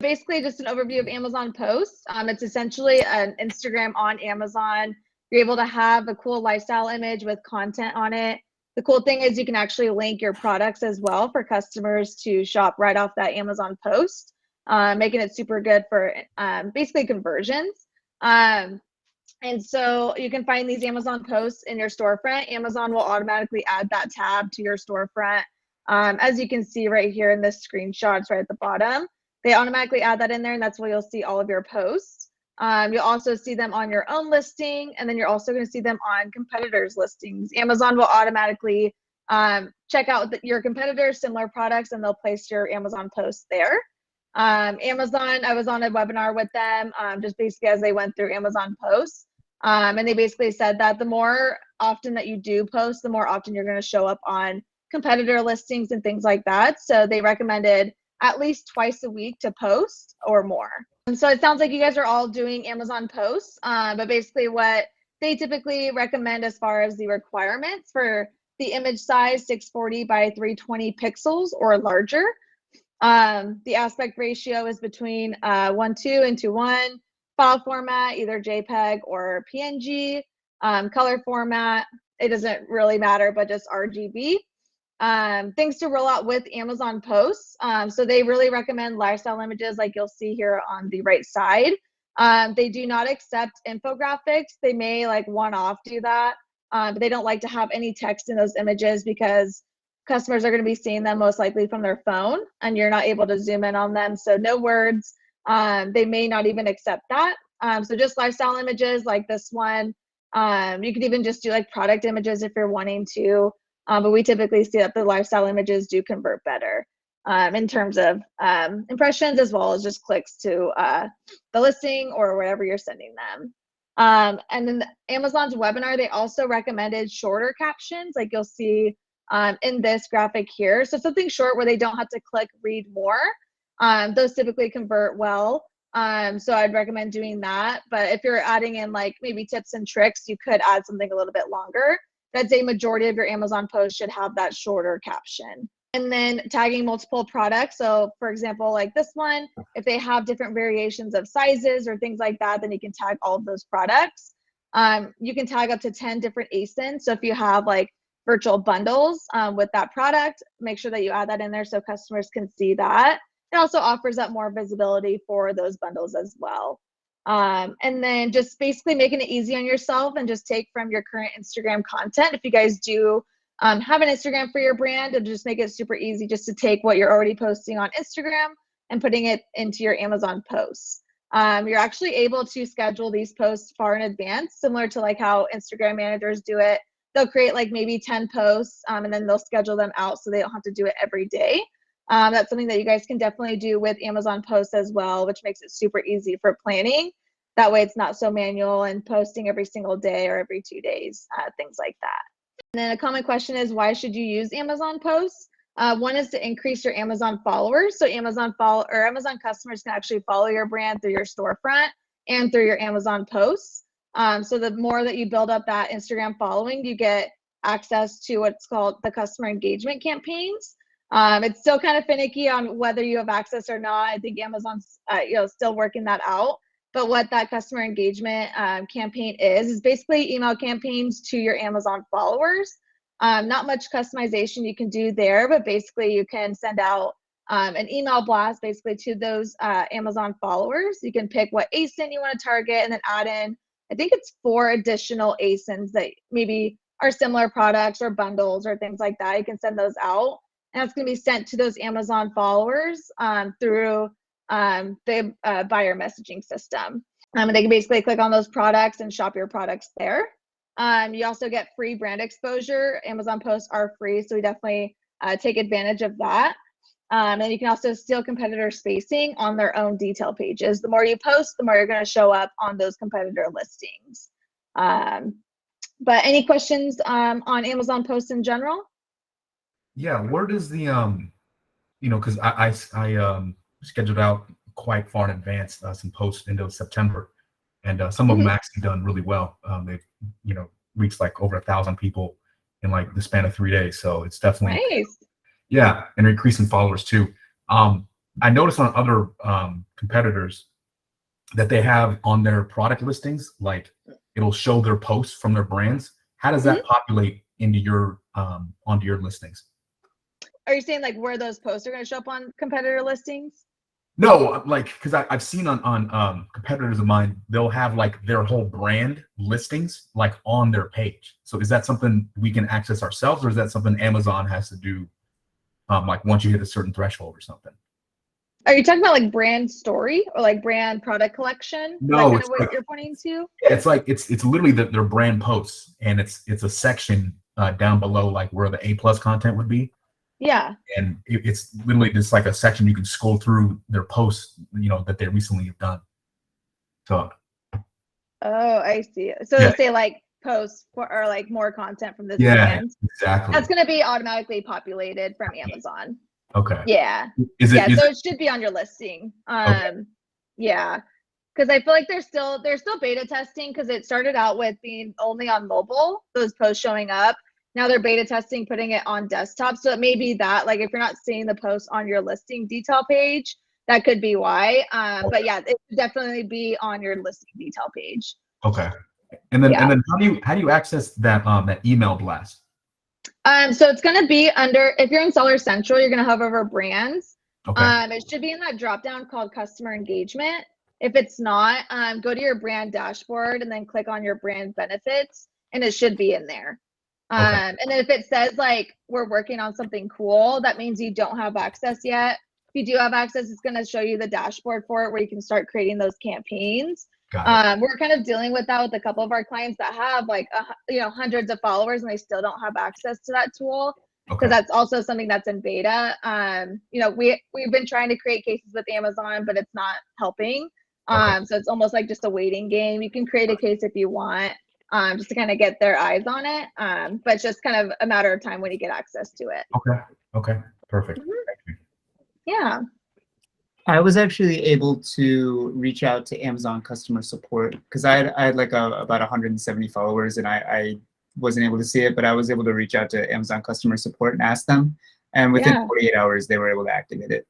basically just an overview of Amazon posts. It's essentially an Instagram on Amazon. You're able to have a cool lifestyle image with content on it. The cool thing is you can actually link your products as well for customers to shop right off that Amazon post, making it super good for basically conversions. And so you can find these Amazon posts in your storefront. Amazon will automatically add that tab to your storefront. As you can see right here in this screenshot, it's right at the bottom. They automatically add that in there, and that's where you'll see all of your posts. You'll also see them on your own listing, and then you're also going to see them on competitors' listings. Amazon will automatically check out your competitors' similar products, and they'll place your Amazon posts there. Amazon, I was on a webinar with them just basically as they went through Amazon posts. And they basically said that the more often that you do post, the more often you're going to show up on competitor listings and things like that. So they recommended at least twice a week to post or more. And so it sounds like you guys are all doing Amazon posts, but basically what they typically recommend as far as the requirements for the image size, 640 by 320 pixels or larger. The aspect ratio is between 1:2 and 2:1. File format, either JPEG or PNG. Color format, it doesn't really matter, but just RGB. Things to roll out with Amazon posts. So they really recommend lifestyle images like you'll see here on the right side. They do not accept infographics. They may like one-off do that, but they don't like to have any text in those images because customers are going to be seeing them most likely from their phone and you're not able to zoom in on them. So no words. They may not even accept that. So just lifestyle images like this one. You could even just do like product images if you're wanting to. But we typically see that the lifestyle images do convert better in terms of impressions as well as just clicks to the listing or wherever you're sending them. And then Amazon's webinar, they also recommended shorter captions like you'll see in this graphic here. So something short where they don't have to click read more. Those typically convert well. So I'd recommend doing that. But if you're adding in like maybe tips and tricks, you could add something a little bit longer. I'd say majority of your Amazon posts should have that shorter caption. And then tagging multiple products. So for example, like this one, if they have different variations of sizes or things like that, then you can tag all of those products. You can tag up to 10 different ASINs. So if you have like virtual bundles with that product, make sure that you add that in there so customers can see that. It also offers up more visibility for those bundles as well. And then just basically making it easy on yourself and just take from your current Instagram content. If you guys do have an Instagram for your brand, and just make it super easy just to take what you're already posting on Instagram and putting it into your Amazon posts. You're actually able to schedule these posts far in advance, similar to like how Instagram managers do it. They'll create like maybe 10 posts and then they'll schedule them out so they don't have to do it every day. That's something that you guys can definitely do with Amazon posts as well, which makes it super easy for planning. That way it's not so manual and posting every single day or every 2 days, things like that. And then a common question is, why should you use Amazon posts? One is to increase your Amazon followers. So Amazon customers can actually follow your brand through your storefront and through your Amazon posts. So the more that you build up that Instagram following, you get access to what's called the customer engagement campaigns. It's still kind of finicky on whether you have access or not. I think Amazon's still working that out. But what that customer engagement campaign is basically email campaigns to your Amazon followers. Not much customization you can do there, but basically you can send out an email blast basically to those Amazon followers. You can pick what ASIN you want to target and then add in, I think it's 4 additional ASINs that maybe are similar products or bundles or things like that. You can send those out, and it's going to be sent to those Amazon followers through the buyer messaging system. And they can basically click on those products and shop your products there. You also get free brand exposure. Amazon posts are free, so we definitely take advantage of that. And you can also steal competitor spacing on their own detail pages. The more you post, the more you're going to show up on those competitor listings. But any questions on Amazon posts in general? Yeah, where does the because I scheduled out quite far in advance some posts into September, and some of them actually done really well. They've reached like over 1,000 people in like the span of 3 days. So it's definitely nice. Yeah, and increasing followers too. I noticed on other competitors that they have on their product listings, like it'll show their posts from their brands. How does that populate into your onto your listings? Are you saying like where those posts are going to show up on competitor listings? No, like because I've seen on competitors of mine, they'll have like their whole brand listings like on their page. So is that something we can access ourselves, or is that something Amazon has to do like once you hit a certain threshold or something? Are you talking about like brand story or like brand product collection? Is that No, kind it's of what like, you're pointing to? it's like it's literally their brand posts, and it's a section down below like where the A+ content would be. Yeah. And it's literally just like a section you can scroll through their posts, you know, that they recently have done. So Oh, I see. So yeah, they say like posts for or like more content from this yeah, brand. exactly. That's going to be automatically populated from Amazon. Okay. Yeah. Is it? Yeah. Is So it? it should be on your listing. Okay. Yeah. Because I feel like they're still beta testing because it started out with being only on mobile, those posts showing up. Now they're beta testing putting it on desktop. So it may be that like if you're not seeing the post on your listing detail page, that could be why. But yeah, it should definitely be on your listing detail page. Okay. And then Yeah. how do you access that that email blast? So it's gonna be under if you're in Seller Central, you're gonna hover over brands. Okay. It should be in that drop down called customer engagement. If it's not, go to your brand dashboard and then click on your brand benefits, and it should be in there. Okay. And then if it says like we're working on something cool, that means you don't have access yet. If you do have access, it's going to show you the dashboard for it where you can start creating those campaigns. Got it. We're kind of dealing with that with a couple of our clients that have like hundreds of followers and they still don't have access to that tool because Okay. that's also something that's in beta. We've been trying to create cases with Amazon, but it's not helping. Okay. So it's almost like just a waiting game. You can create a case if you want, just to kind of get their eyes on it. But it's just kind of a matter of time when you get access to it. Okay. Okay. Perfect. Thank you. Yeah. I was actually able to reach out to Amazon customer support because I had like about 170 followers and I wasn't able to see it, but I was able to reach out to Amazon customer support and ask them. And within Yeah. 48 hours, they were able to activate it.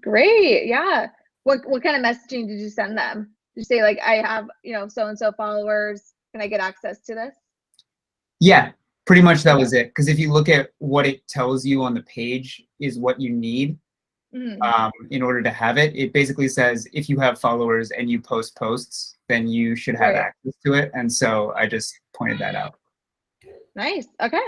Great. Yeah. What kind of messaging did you send them? Did you say like, I have, so and so followers. Can I get access to this? Yeah, pretty much that was it. Because if you look at what it tells you on the page is what you need in order to have it. It basically says if you have followers and you post posts, then you should have access to it. And so I just pointed that out. Nice. Okay.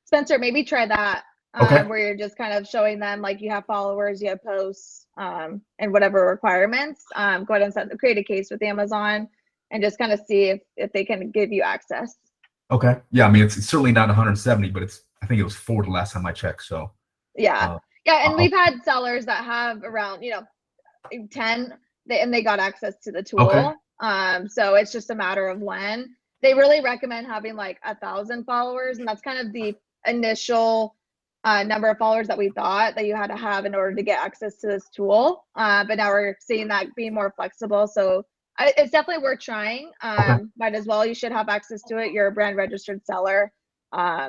Spencer, maybe try that. Okay. Where you're just kind of showing them like you have followers, you have posts, and whatever requirements. Go ahead and create a case with Amazon and just kind of see if they can give you access. Okay. Yeah. I mean, it's certainly not 170, but I think it was 4 the last time I checked. So. Yeah. Yeah. And we've had sellers that have around, 10 and they got access to the tool. Okay. So it's just a matter of when. They really recommend having like 1,000 followers, and that's kind of the initial number of followers that we thought that you had to have in order to get access to this tool. But now we're seeing that being more flexible. So it's definitely worth trying. Might as well. You should have access to it. You're a brand registered seller.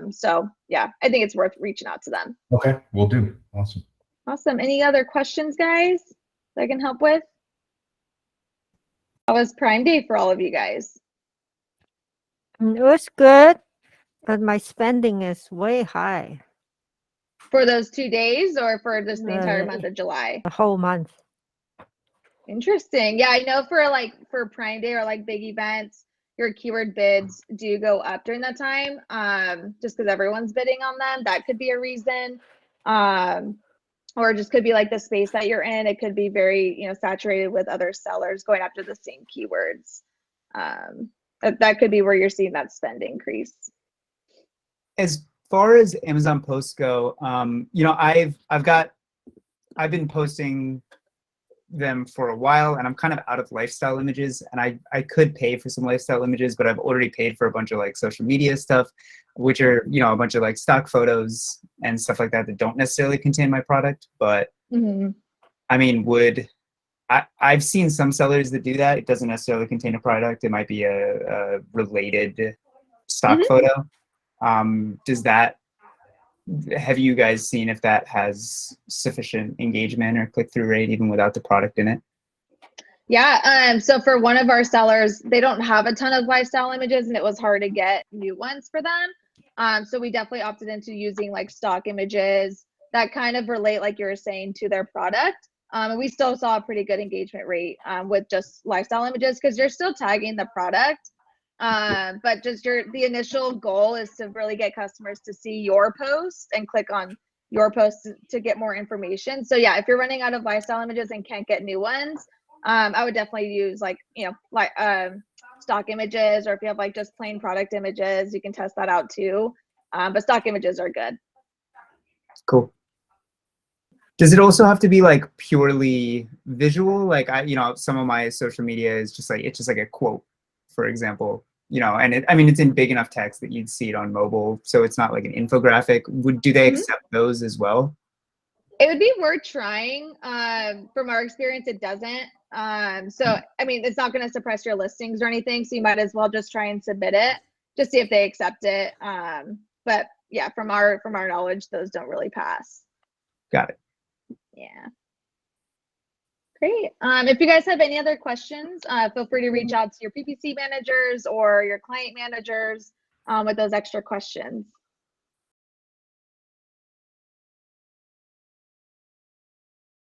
So yeah, I think it's worth reaching out to them. Okay, will do. Awesome. Awesome. Any other questions, guys, that I can help with? How was Prime Day for all of you guys? It was good, but my spending is way high. For those 2 days or for just the entire month of July? The whole month. Interesting. Yeah, I know for Prime Day or like big events, your keyword bids do go up during that time, just because everyone's bidding on them. That could be a reason. Or just could be like the space that you're in. It could be very, saturated with other sellers going after the same keywords. That could be where you're seeing that spend increase. As far as Amazon posts go, I've been posting them for a while, and I'm kind of out of lifestyle images, and I could pay for some lifestyle images, but I've already paid for a bunch of like social media stuff, which are a bunch of like stock photos and stuff like that don't necessarily contain my product. But I mean, I've seen some sellers that do that. It doesn't necessarily contain a product. It might be a related stock photo. Does that have you guys seen if that has sufficient engagement or click-through rate even without the product in it? Yeah, so for one of our sellers, they don't have a ton of lifestyle images and it was hard to get new ones for them. So we definitely opted into using like stock images that kind of relate, like you were saying, to their product. And we still saw a pretty good engagement rate with just lifestyle images because you're still tagging the product. But just the initial goal is to really get customers to see your post and click on your post to get more information. So yeah, if you're running out of lifestyle images and can't get new ones, I would definitely use like, like stock images, or if you have like just plain product images, you can test that out too. But stock images are good. Cool. Does it also have to be like purely visual? Like some of my social media is just like, it's just like a quote, for example, and it's in big enough text that you'd see it on mobile. So it's not like an infographic. Do they accept those as well? It would be worth trying. From our experience, it doesn't. So, it's not going to suppress your listings or anything. So you might as well just try and submit it, just see if they accept it. But yeah, from our knowledge, those don't really pass. Got it. Yeah. Great. If you guys have any other questions, feel free to reach out to your PPC managers or your client managers with those extra questions.